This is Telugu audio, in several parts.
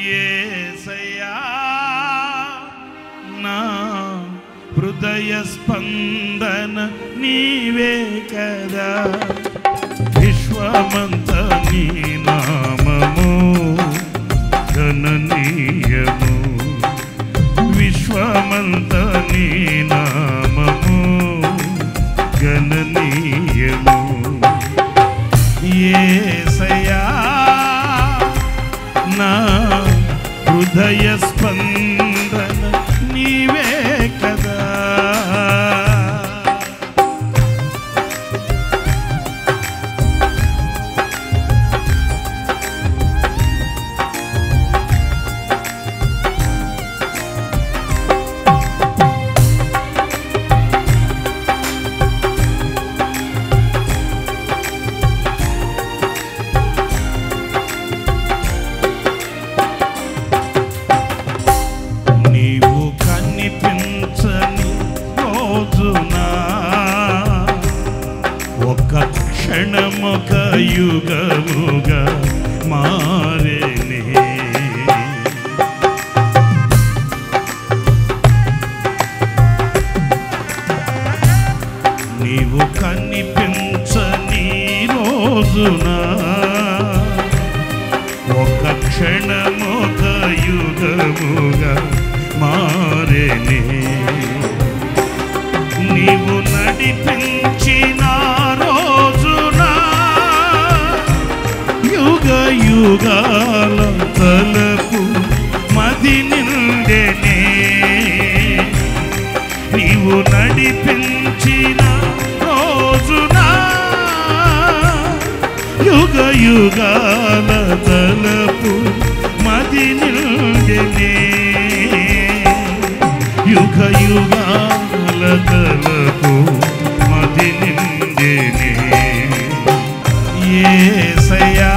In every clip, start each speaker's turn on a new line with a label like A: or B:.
A: యేసయ్యా నా హృదయ స్పందన నీవే కదా, విశ్వమంత నీ నామము గణనీయము, విశ్వమంత నీ నామము గణనీయము. యేసయ్యా నా హృదయ స్పందన నీవే కదా. క్షణమొక యుగముగా మారేనే, నీవు కనిపించని రోజున ఒక క్షణమొక యుగముగా మారేనే, నీవు నడిపించిన యుగాల తలపు మది నిండెనే, నీవు నడిపించిన రోజున యుగ యుగాల తలపు మది నిండెనే, యుగ యుగాల తలపు మది నిండెనే. యేసయ్యా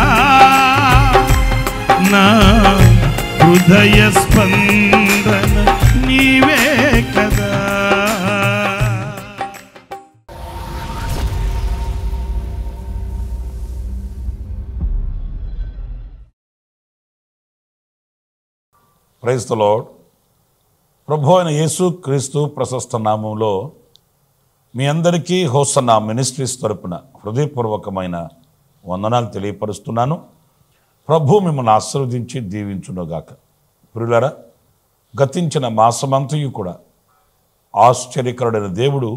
A: నా హృదయ స్పందన నీవే కదా.
B: Praise the lord. ప్రభు అయిన యేసు క్రీస్తు ప్రశస్త నామంలో మీ అందరికీ హోసన్నా మినిస్ట్రీస్ తరపున హృదయపూర్వకమైన వందనాలు తెలియపరుస్తున్నాను. ప్రభు మిమ్మల్ని ఆశీర్వదించి దీవించునుగాక. ప్రియులారా, గతించిన మాసమంతయు కూడా ఆశ్చర్యకరుడైన దేవుడు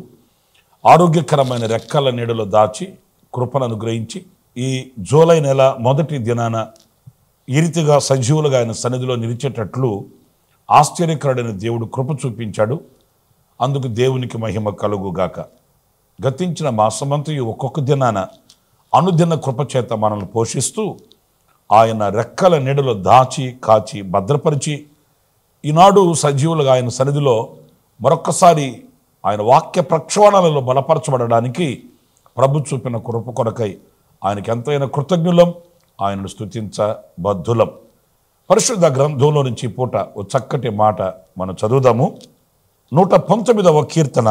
B: ఆరోగ్యకరమైన రెక్కల నీడలో దాచి కృపను అనుగ్రహించి ఈ జూలై నెల మొదటి దినాన ఈ రీతిగా సజీవులుగా ఆయన సన్నిధిలో నిలిచేటట్లు ఆశ్చర్యకరుడైన దేవుడు కృప చూపించాడు. అందుకు దేవునికి మహిమ కలుగుగాక. గతించిన మాసమంతయు ఒక్కొక్క దినాన అనుదిన కృపచేత మనల్ని పోషిస్తూ ఆయన రెక్కల నీడలో దాచి కాచి భద్రపరిచి ఈనాడు సజీవులుగా ఆయన సన్నిధిలో మరొక్కసారి ఆయన వాక్య ప్రక్షాళనలో బలపరచబడడానికి ప్రభు చూపిన కృప కొరకై ఆయనకి ఎంతైనా కృతజ్ఞులం, ఆయనను స్తుతించబద్ధులం. పరిశుద్ధ గ్రంథంలో నుంచి పూట ఓ చక్కటి మాట మనం చదువుదాము. 119వ కీర్తన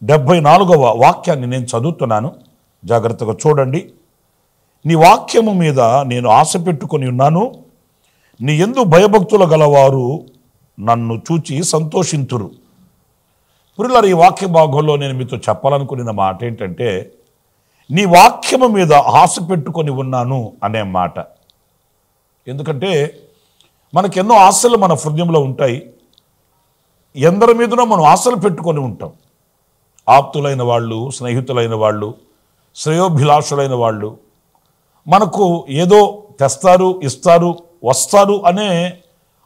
B: 74వ వాక్యాన్ని నేను చదువుతున్నాను, జాగ్రత్తగా చూడండి. నీ వాక్యము మీద నేను ఆశ పెట్టుకొని ఉన్నాను, నీ యందు భయభక్తులు గలవారు నన్ను చూచి సంతోషింతురు. ప్రియులారా, ఈ వాక్య భాగంలో నేను మీతో చెప్పాలనుకున్న మాట ఏంటంటే, నీ వాక్యము మీద ఆశ పెట్టుకొని ఉన్నాను అనే మాట. ఎందుకంటే మనకెన్నో ఆశలు మన హృదయంలో ఉంటాయి. ఎందరి మీదనో మనం ఆశలు పెట్టుకొని ఉంటాం. ఆప్తులైన వాళ్ళు, స్నేహితులైన వాళ్ళు, శ్రేయోభిలాషులైన వాళ్ళు మనకు ఏదో తెస్తారు, ఇస్తారు, వస్తారు అనే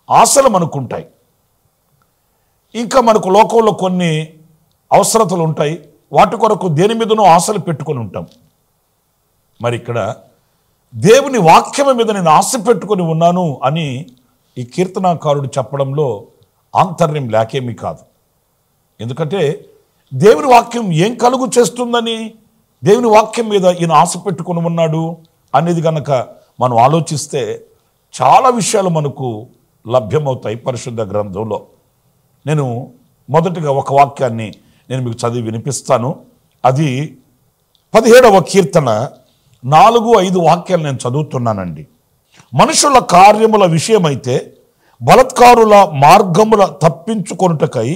B: ఆశలు మనకుంటాయి. ఇంకా మనకు లోకంలో కొన్ని అవసరతలు ఉంటాయి, వాటి కొరకు దేని మీదనో ఆశలు పెట్టుకొని ఉంటాం. మరి ఇక్కడ దేవుని వాక్యం మీద నేను ఆశ పెట్టుకొని ఉన్నాను అని ఈ కీర్తనాకారుడు చెప్పడంలో ఆంతర్యం లేకేమీ కాదు. ఎందుకంటే దేవుని వాక్యం ఏం కలుగు చేస్తుందని, దేవుని వాక్యం మీద ఈయన ఆశ పెట్టుకుని ఉన్నాడు అనేది కనుక మనం ఆలోచిస్తే చాలా విషయాలు మనకు లభ్యమవుతాయి పరిశుద్ధ గ్రంథంలో. నేను మొదటిగా ఒక వాక్యాన్ని నేను మీకు చదివి వినిపిస్తాను. అది 17వ కీర్తన 4-5 వాక్యాలు నేను చదువుతున్నానండి. మనుషుల కార్యముల విషయమైతే బలత్కారుల మార్గముల తప్పించుకొనుటకై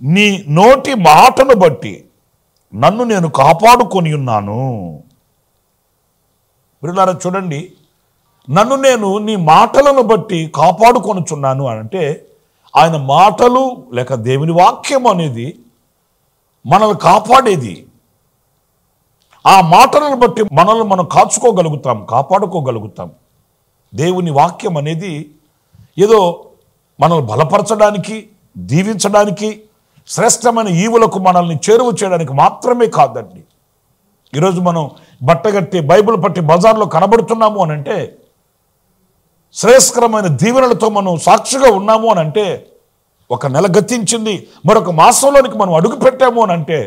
B: నీ నోటి మాటను బట్టి నన్ను నేను కాపాడుకొని ఉన్నాను. ప్రియులారా చూడండి, నన్ను నేను నీ మాటలను బట్టి కాపాడుకొనుచున్నాను అంటే ఆయన మాటలు లేక దేవుని వాక్యం అనేది మనల్ని కాపాడేది. ఆ మాటలను బట్టి మనల్ని మనం కాచుకోగలుగుతాం, కాపాడుకోగలుగుతాం. దేవుని వాక్యం అనేది ఏదో మనల్ని బలపరచడానికి, దీవించడానికి, శ్రేష్టమైన ఈవులకు మనల్ని చేరువ చేయడానికి మాత్రమే కాదండి. ఈరోజు మనం బట్టగట్టి బైబిల్ పట్టి బజార్లో కనబడుతున్నాము అని అంటే, శ్రేయస్కరమైన దీవెనలతో మనం సాక్షిగా ఉన్నాము అని అంటే, ఒక నెల గతించింది, మరొక మాసంలోనికి మనం అడుగు పెట్టాము అని అంటే,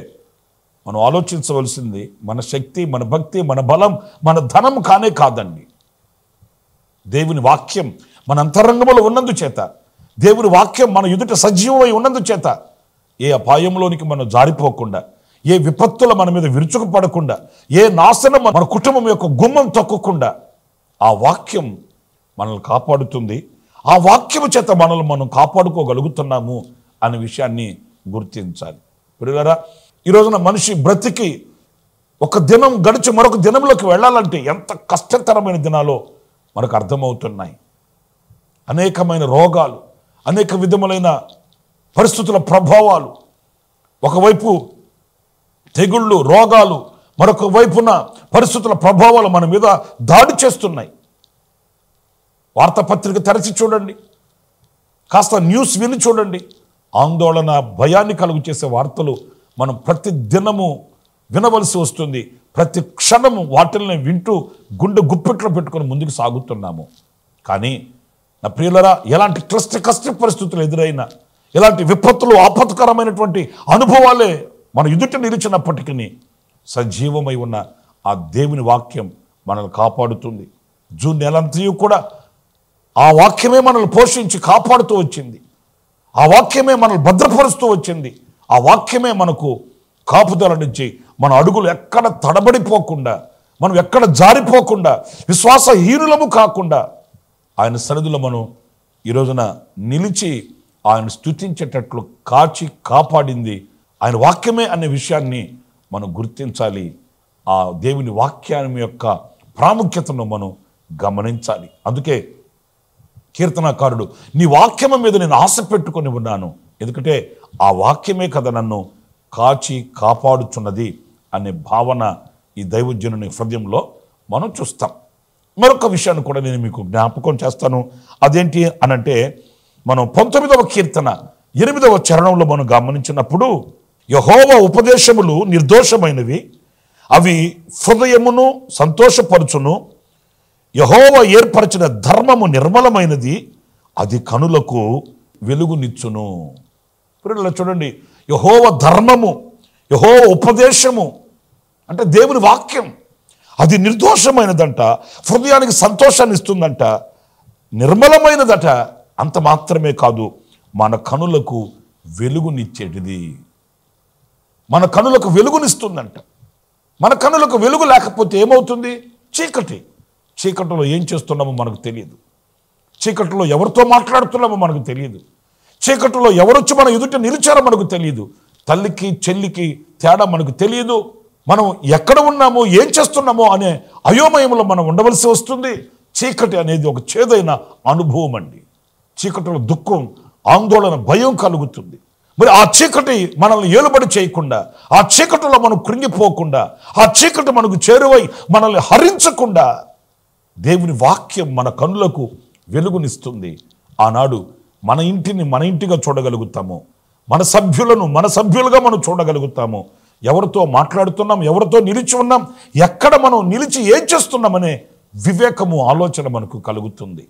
B: మనం ఆలోచించవలసింది మన శక్తి, మన భక్తి, మన బలం, మన ధనం కానే కాదండి. దేవుని వాక్యం మన అంతరంగంలో ఉన్నందుచేత, దేవుని వాక్యం మన ఎదుట సజీవమై ఉన్నందుచేత ఏ అపాయంలోనికి మనం జారిపోకుండా, ఏ విపత్తుల మన మీద విరుచుకుపడకుండా, ఏ నాశనం మన కుటుంబం యొక్క గుమ్మం తొక్కకుండా ఆ వాక్యం మనల్ని కాపాడుతుంది. ఆ వాక్యము చేత మనల్ని మనం కాపాడుకోగలుగుతున్నాము అనే విషయాన్ని గుర్తించాలి. ప్రియులారా, ఈ రోజున మనిషి బ్రతికి ఒక దినం గడిచి మరొక దినంలోకి వెళ్ళాలంటే ఎంత కష్టతరమైన దినాలో మనకు అర్థమవుతున్నాయి. అనేకమైన రోగాలు, అనేక విధములైన పరిస్థితుల ప్రభావాలు, ఒకవైపు తెగుళ్ళు, రోగాలు, మరొక వైపున పరిస్థితుల ప్రభావాలు మన మీద దాడి చేస్తున్నాయి. వార్తాపత్రిక తెరచి చూడండి, కాస్త న్యూస్ విని చూడండి, ఆందోళన, భయాన్ని కలుగు చేసే వార్తలు మనం ప్రతి దినము వినవలసి వస్తుంది. ప్రతి క్షణము వాటిల్ని వింటూ గుండె గుప్పెట్లో పెట్టుకొని ముందుకు సాగుతున్నాము. కానీ నా ప్రియులరా, ఎలాంటి కష్ట పరిస్థితులు ఎదురైనా, ఎలాంటి విపత్తులు, ఆపత్కరమైనటువంటి అనుభవాలే మన ఎదుట నిలిచినప్పటికీ సజీవమై ఉన్న ఆ దేవుని వాక్యం మనల్ని కాపాడుతుంది. జూన్ నెలంతయు కూడా ఆ వాక్యమే మనల్ని పోషించి కాపాడుతూ వచ్చింది. ఆ వాక్యమే మనల్ని భద్రపరుస్తూ వచ్చింది. ఆ వాక్యమే మనకు కాపుదల నుంచి మన అడుగులు ఎక్కడ తడబడిపోకుండా, మనం ఎక్కడ జారిపోకుండా, విశ్వాసహీనులము కాకుండా ఆయన సన్నిధిలో మనం ఈ రోజున నిలిచి ఆయన స్తుతించేటట్లు కాచి కాపాడింది ఆయన వాక్యమే అనే విషయాన్ని మనం గుర్తించాలి. ఆ దేవుని వాక్యాన్ని యొక్క ప్రాముఖ్యతను మనం గమనించాలి. అందుకే కీర్తనాకారుడు, నీ వాక్యము మీద నేను ఆశ పెట్టుకొని ఉన్నాను, ఎందుకంటే ఆ వాక్యమే కదా నన్ను కాచి కాపాడుచున్నది అనే భావన ఈ దైవజనుని హృదయంలో మనం చూస్తాం. మరొక విషయాన్ని కూడా నేను మీకు జ్ఞాపకం చేస్తాను. అదేంటి అనంటే, మనం 19వ కీర్తన 8వ చరణంలో మనం గమనించినప్పుడు, యెహోవా ఉపదేశములు నిర్దోషమైనవి, అవి హృదయమును సంతోషపరచును. యెహోవా ఏర్పరచిన ధర్మము నిర్మలమైనది, అది కనులకు వెలుగునిచ్చును. పిల్లలు చూడండి, యెహోవా ధర్మము, యెహోవా ఉపదేశము అంటే దేవుని వాక్యం, అది నిర్దోషమైనదంట, హృదయానికి సంతోషాన్ని ఇస్తుందంట, నిర్మలమైనదట. అంత మాత్రమే కాదు, మన కనులకు వెలుగునిచ్చేటిది. మన కనులకు వెలుగునిస్తుందంట. మన కనులకు వెలుగు లేకపోతే ఏమవుతుంది? చీకటి. చీకటిలో ఏం చేస్తున్నామో మనకు తెలియదు. చీకటిలో ఎవరితో మాట్లాడుతున్నామో మనకు తెలియదు. చీకటిలో ఎవరొచ్చి మన ఎదుట నిలిచారో మనకు తెలియదు. తల్లికి చెల్లికి తేడా మనకు తెలియదు. మనం ఎక్కడ ఉన్నామో, ఏం చేస్తున్నామో అనే అయోమయంలో మనం ఉండవలసి వస్తుంది. చీకటి అనేది ఒక చేదైన అనుభవం అండి. చీకటిలో దుఃఖం, ఆందోళన, భయం కలుగుతుంది. మరి ఆ చీకటి మనల్ని ఏలుబడి చేయకుండా, ఆ చీకటిలో మనం కృంగిపోకుండా, ఆ చీకటి మనకు చేరువై మనల్ని హరించకుండా దేవుని వాక్యం మన కన్నులకు వెలుగునిస్తుంది. ఆనాడు మన ఇంటిని మన ఇంటిగా చూడగలుగుతాము, మన సభ్యులను మన సభ్యులుగా మనం చూడగలుగుతాము. ఎవరితో మాట్లాడుతున్నాం, ఎవరితో నిలిచి ఉన్నాం, ఎక్కడ మనం నిలిచి ఏం చేస్తున్నామనే వివేకము, ఆలోచన మనకు కలుగుతుంది.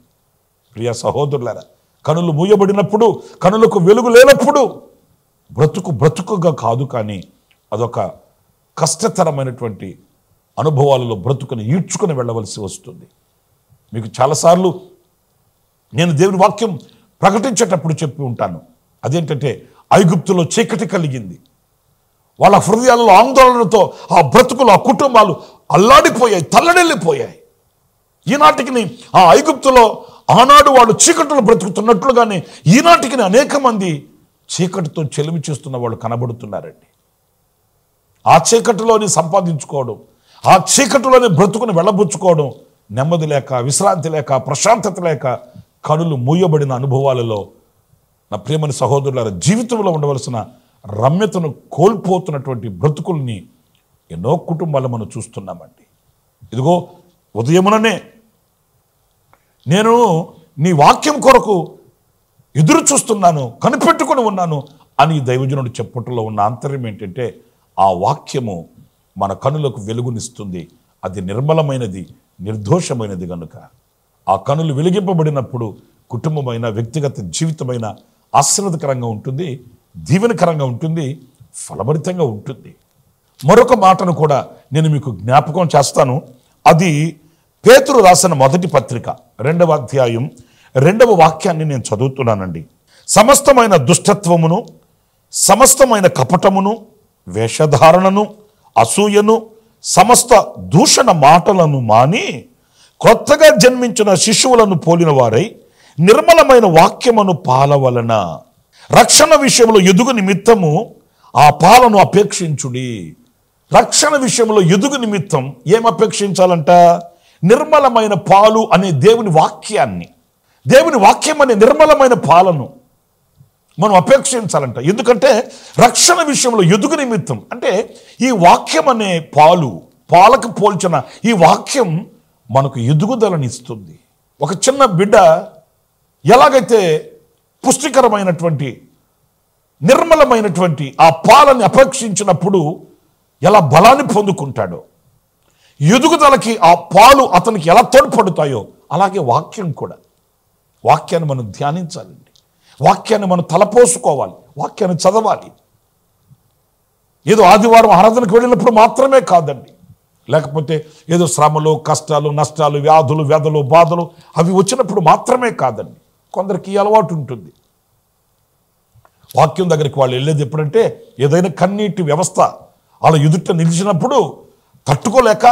B: ప్రియ సహోదరులారా, కనులు మూయబడినప్పుడు, కనులకు వెలుగు లేనప్పుడు బ్రతుకుగా కాదు, కానీ అదొక కష్టతరమైనటువంటి అనుభవాలలో బ్రతుకుని ఈడ్చుకొని వెళ్ళవలసి వస్తుంది. మీకు చాలాసార్లు నేను దేవుని వాక్యం ప్రకటించేటప్పుడు చెప్పి ఉంటాను. అదేంటంటే, ఐగుప్తులో చీకటి కలిగింది, వాళ్ళ హృదయాలలో ఆందోళనతో ఆ బ్రతుకులు, ఆ కుటుంబాలు అల్లాడిపోయాయి, తల్లడిల్లిపోయాయి. ఈనాటికి ఆ ఐగుప్తులో ఆనాడు వాళ్ళు చీకటిలో బ్రతుకుతున్నట్లుగానే ఈనాటికి అనేక మంది చీకటితో చెలిమి చేస్తున్న వాళ్ళు కనబడుతున్నారండి. ఆ చీకటిలోని సంపాదించుకోవడం, ఆ చీకటిలోని బ్రతుకుని వెళ్ళబుచ్చుకోవడం, నెమ్మది లేక, విశ్రాంతి లేక, ప్రశాంతత లేక కనులు మూయబడిన అనుభవాలలో నా ప్రియమైన సహోదరుల జీవితంలో ఉండవలసిన రమ్యతను కోల్పోతున్నటువంటి బ్రతుకుల్ని ఎన్నో కుటుంబాలు మనం చూస్తున్నామండి. ఇదిగో ఉదయముననే నేను నీ వాక్యం కొరకు ఎదురు చూస్తున్నాను, కనిపెట్టుకుని ఉన్నాను అని దైవజనుడు చెప్పటంలో ఉన్న ఆంతర్యం ఏంటంటే, ఆ వాక్యము మన కనులకు వెలుగునిస్తుంది. అది నిర్మలమైనది, నిర్దోషమైనది కనుక ఆ కనులు వెలిగింపబడినప్పుడు కుటుంబమైన, వ్యక్తిగత జీవితమైన ఆశీర్వాదకరంగా ఉంటుంది, దీవెనకరంగా ఉంటుంది, ఫలభరితంగా ఉంటుంది. మరొక మాటను కూడా నేను మీకు జ్ఞాపకం చేస్తాను. అది పేతురు రాసిన మొదటి పత్రిక 2వ అధ్యాయం 2వ వాక్యాన్ని నేను చదువుతున్నానండి. సమస్తమైన దుష్టత్వమును, సమస్తమైన కపటమును, వేషధారణను, అసూయను, సమస్త దూషణ మాటలను మాని కొత్తగా జన్మించిన శిశువులను పోలిన వారై నిర్మలమైన వాక్యమును పాలవలన రక్షణ విషయంలో ఎదుగు నిమిత్తము ఆ పాలను అపేక్షించుడి. రక్షణ విషయంలో ఎదుగు నిమిత్తం ఏం అపేక్షించాలంట? నిర్మలమైన పాలు అనే దేవుని వాక్యాన్ని, దేవుని వాక్యం అనే నిర్మలమైన పాలను మనం అపేక్షించాలంట. ఎందుకంటే రక్షణ విషయంలో ఎదుగు నిమిత్తం అంటే ఈ వాక్యం అనే పాలకు పోల్చిన ఈ వాక్యం మనకు ఎదుగుదలని ఇస్తుంది. ఒక చిన్న బిడ్డ ఎలాగైతే పుష్టికరమైనటువంటి, నిర్మలమైనటువంటి ఆ పాలని అపేక్షించినప్పుడు ఎలా బలాన్ని పొందుకుంటాడో, ఎదుగుదలకి ఆ పాలు అతనికి ఎలా తోడ్పడతాయో, అలాగే వాక్యం కూడా. వాక్యాన్ని మనం ధ్యానించాలండి, వాక్యాన్ని మనం తలపోసుకోవాలి, వాక్యాన్ని చదవాలి. ఏదో ఆదివారం ఆరాధనకు వెళ్ళినప్పుడు మాత్రమే కాదండి, లేకపోతే ఏదో శ్రమలు, కష్టాలు, నష్టాలు, వ్యాధులు, వ్యధలు, బాధలు అవి వచ్చినప్పుడు మాత్రమే కాదండి. కొందరికి ఈ అలవాటు ఉంటుంది. వాక్యం దగ్గరికి వాళ్ళు వెళ్ళేది ఎప్పుడంటే ఏదైనా కన్నీటి వ్యవస్థ వాళ్ళ ఎదుట నిలిచినప్పుడు తట్టుకోలేక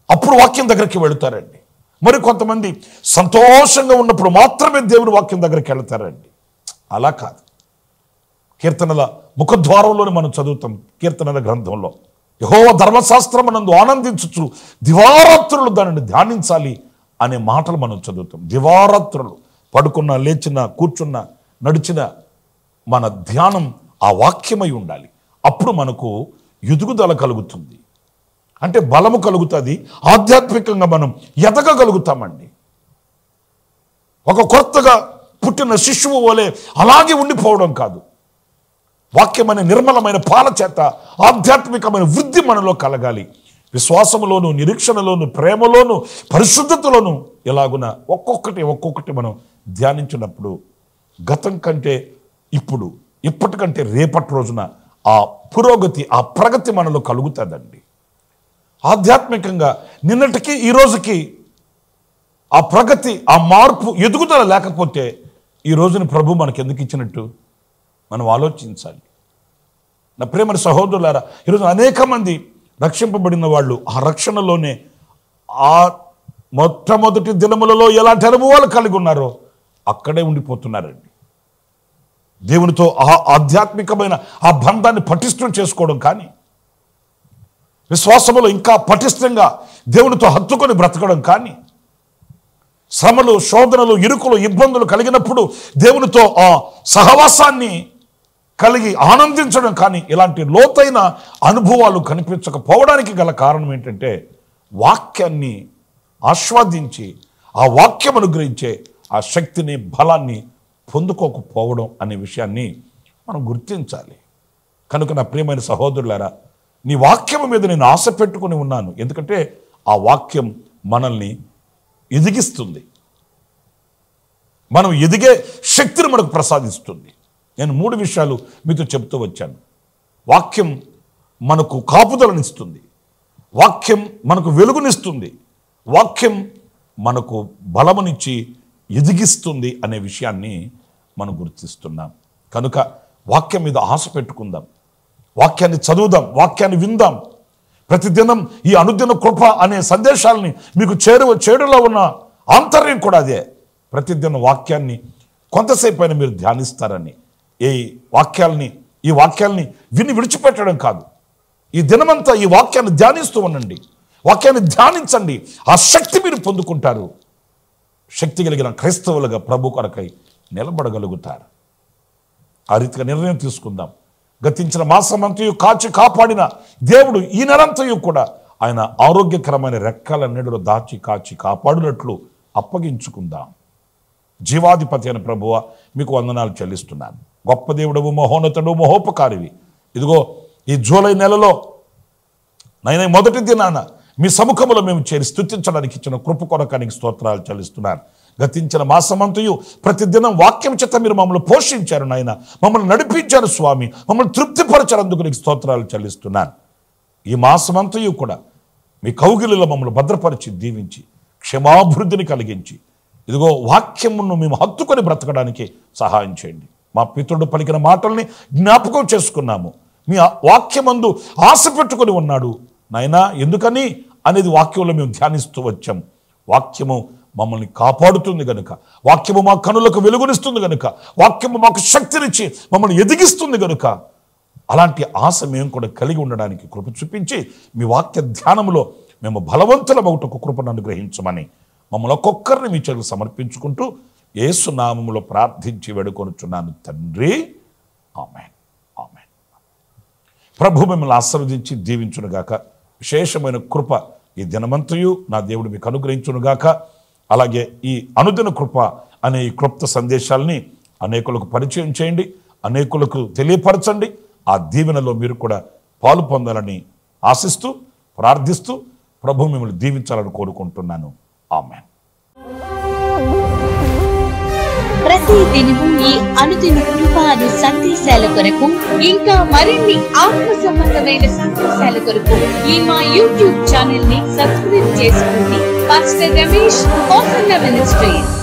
B: అప్పుడు వాక్యం దగ్గరికి వెళుతారండి. మరి కొంతమంది సంతోషంగా ఉన్నప్పుడు మాత్రమే దేవుని వాక్యం దగ్గరికి వెళతారండి. అలా కాదు. కీర్తనల ముఖద్వారంలోనే మనం చదువుతాం, కీర్తనల గ్రంథంలో యెహోవా ధర్మశాస్త్రమునందు ఆనందించుచు దివారాత్రులు దానిని ధ్యానించాలి అనే మాటలు మనం చదువుతాం. దివారాత్రులు పడుకున్న, లేచిన, కూర్చున్న, నడిచిన మన ధ్యానం ఆ వాక్యమై ఉండాలి. అప్పుడు మనకు ఎదుగుదల కలుగుతుంది, అంటే బలము కలుగుతుంది, ఆధ్యాత్మికంగా మనం ఎదగగలుగుతామండి. ఒక కొత్తగా పుట్టిన శిశువు వలె అలాగే ఉండిపోవడం కాదు. వాక్యం అనే నిర్మలమైన పాల చేత ఆధ్యాత్మికమైన వృద్ధి మనలో కలగాలి. విశ్వాసములోను, నిరీక్షణలోను, ప్రేమలోను, పరిశుద్ధతలోను ఎలాగున ఒక్కొక్కటి మనం ధ్యానించినప్పుడు గతం కంటే ఇప్పటికంటే రేపటి రోజున ఆ పురోగతి, ఆ ప్రగతి మనలో కలుగుతుందండి. ఆధ్యాత్మికంగా నిన్నటికి ఈ రోజుకి ఆ ప్రగతి, ఆ మార్పు, ఎదుగుదల లేకపోతే ఈ రోజున ప్రభు మనకు ఎందుకు ఇచ్చినట్టు మనం ఆలోచించాలి. నా ప్రేమ సహోదరులారా, ఈరోజు అనేక మంది రక్షింపబడిన వాళ్ళు ఆ రక్షణలోనే ఆ మొట్టమొదటి దినములలో ఎలాంటి అనుభవాలు కలిగి ఉన్నారో అక్కడే ఉండిపోతున్నారండి. దేవునితో ఆ ఆధ్యాత్మికమైన ఆ బంధాన్ని పటిష్టం చేసుకోవడం కానీ, విశ్వాసములో ఇంకా పటిష్టంగా దేవునితో హత్తుకొని బ్రతకడం కానీ, శ్రమలు, శోధనలు, ఇరుకులు, ఇబ్బందులు కలిగినప్పుడు దేవునితో ఆ సహవాసాన్ని కలిగి ఆనందించడం కానీ, ఇలాంటి లోతైన అనుభవాలు కనిపించకపోవడానికి గల కారణం ఏంటంటే వాక్యాన్ని ఆస్వాదించి ఆ వాక్యం అనుగ్రహించే ఆ శక్తిని, బలాన్ని పొందుకోకపోవడం అనే విషయాన్ని మనం గుర్తించాలి. కనుక నా ప్రియమైన సహోదరులారా, నీ వాక్యం మీద నేను ఆశ పెట్టుకుని ఉన్నాను. ఎందుకంటే ఆ వాక్యం మనల్ని ఎదిగిస్తుంది, మనం ఎదిగే శక్తిని మనకు ప్రసాదిస్తుంది. నేను 3 విషయాలు మీతో చెప్తూ వచ్చాను. వాక్యం మనకు కాపుదలనిస్తుంది, వాక్యం మనకు వెలుగునిస్తుంది, వాక్యం మనకు బలమునిచ్చి ఎదిగిస్తుంది అనే విషయాన్ని మనం గుర్తిస్తున్నాం. కనుక వాక్యం మీద ఆశ పెట్టుకుందాం, వాక్యాన్ని చదువుదాం, వాక్యాన్ని విందాం. ప్రతిదినం ఈ అనుదిన కృప అనే సందేశాలని మీకు చేడులో ఉన్న ఆంతర్యం కూడా అదే. ప్రతిదిన వాక్యాన్ని కొంతసేపు అయినా మీరు ధ్యానిస్తారని, ఈ వాక్యాల్ని విని విడిచిపెట్టడం కాదు, ఈ దినమంతా ఈ వాక్యాన్ని ధ్యానిస్తూ ఉండండి. వాక్యాన్ని ధ్యానించండి, ఆ శక్తి మీరు పొందుకుంటారు. శక్తి కలిగిన క్రైస్తవులుగా ప్రభు కొరకై నిలబడగలుగుతారు. ఆ రీతిగా నిర్ణయం తీసుకుందాం. గతించిన మాసమంతయు కాచి కాపాడిన దేవుడు ఈ నెలంతయు కూడా ఆయన ఆరోగ్యకరమైన రెక్కల నీడలో దాచి కాచి కాపాడినట్లు అప్పగించుకుందాం. జీవాధిపతి అయిన ప్రభువా, మీకు వందనాలు చెల్లిస్తున్నాను. గొప్ప దేవుడవు, మహోన్నతుడు, మహోపకారివి. ఇదిగో ఈ జూలై నెలలో నైనా మొదటి దినాన మీ సముఖంలో మేము చేరి స్తుతించడానికి ఇచ్చిన కృప కొరకానికి స్తోత్రాలు చెల్లిస్తున్నాను. గతించిన మాసమంతయు ప్రతిదినం వాక్యం చేత మీరు మమ్మల్ని పోషించారు నాయన, మమ్మల్ని నడిపించారు స్వామి, మమ్మల్ని తృప్తిపరచారందుకు నీకు స్తోత్రాలు చెల్లిస్తున్నాను. ఈ మాసమంతయు కూడా మీ కౌగిలిలో మమ్మల్ని భద్రపరిచి దీవించి క్షమాభివృద్ధిని కలిగించి ఇదిగో వాక్యమును మేము హత్తుకొని బ్రతకడానికి సహాయం చేయండి. మా పితరుడు పలికిన మాటల్ని జ్ఞాపకం చేసుకున్నాము. మీ వాక్యమందు ఆశ పెట్టుకొని ఉన్నాడు నాయనా, ఎందుకని అనేది వాక్యంలో మేము ధ్యానిస్తూ వచ్చాం. వాక్యము మమ్మల్ని కాపాడుతుంది గనుక, వాక్యము మా కనులకు వెలుగునిస్తుంది గనుక, వాక్యము మాకు శక్తినిచ్చి మమ్మల్ని ఎదిగిస్తుంది గనుక, అలాంటి ఆశ మేము కూడా కలిగి ఉండడానికి కృప చూపించి మీ వాక్య ధ్యానములో మేము బలవంతులమవుటకు కృపను అనుగ్రహించమని మమ్మల్ని ఒక్కొక్కరిని మీ చేతులకు సమర్పించుకుంటూ యేసు నామములో ప్రార్థించి వేడుకొనుచున్నాను తండ్రి, ఆమేన్, ఆమేన్. ప్రభు మిమ్మల్ని ఆశీర్వదించి దీవించునుగాక. విశేషమైన కృప ఈ దినమంతయు నా దేవుడు మీకు అనుగ్రహించునుగాక. అలాగే ఈ అనుదిన కృప అనే ఈ క్లుప్త సందేశాలని అనేకులకు పరిచయం చేయండి, అనేకులకు తెలియపరచండి. ఆ దీవెనలో మీరు కూడా పాలు పొందాలని ఆశిస్తూ ప్రార్థిస్తూ ప్రభు మిమ్మల్ని దీవించాలని కోరుకుంటున్నాను. ఆమేన్.
C: ప్రతి దినము ఈ అనుదిన కృప అనే సందేశాల కొరకు, ఇంకా మరిన్ని ఆత్మ సంబంధమైన సందేశాల కొరకు ఈ మా యూట్యూబ్ ఛానల్ ని సబ్స్క్రైబ్ చేసుకోండి. Pastor Ramesh hosanna ministries.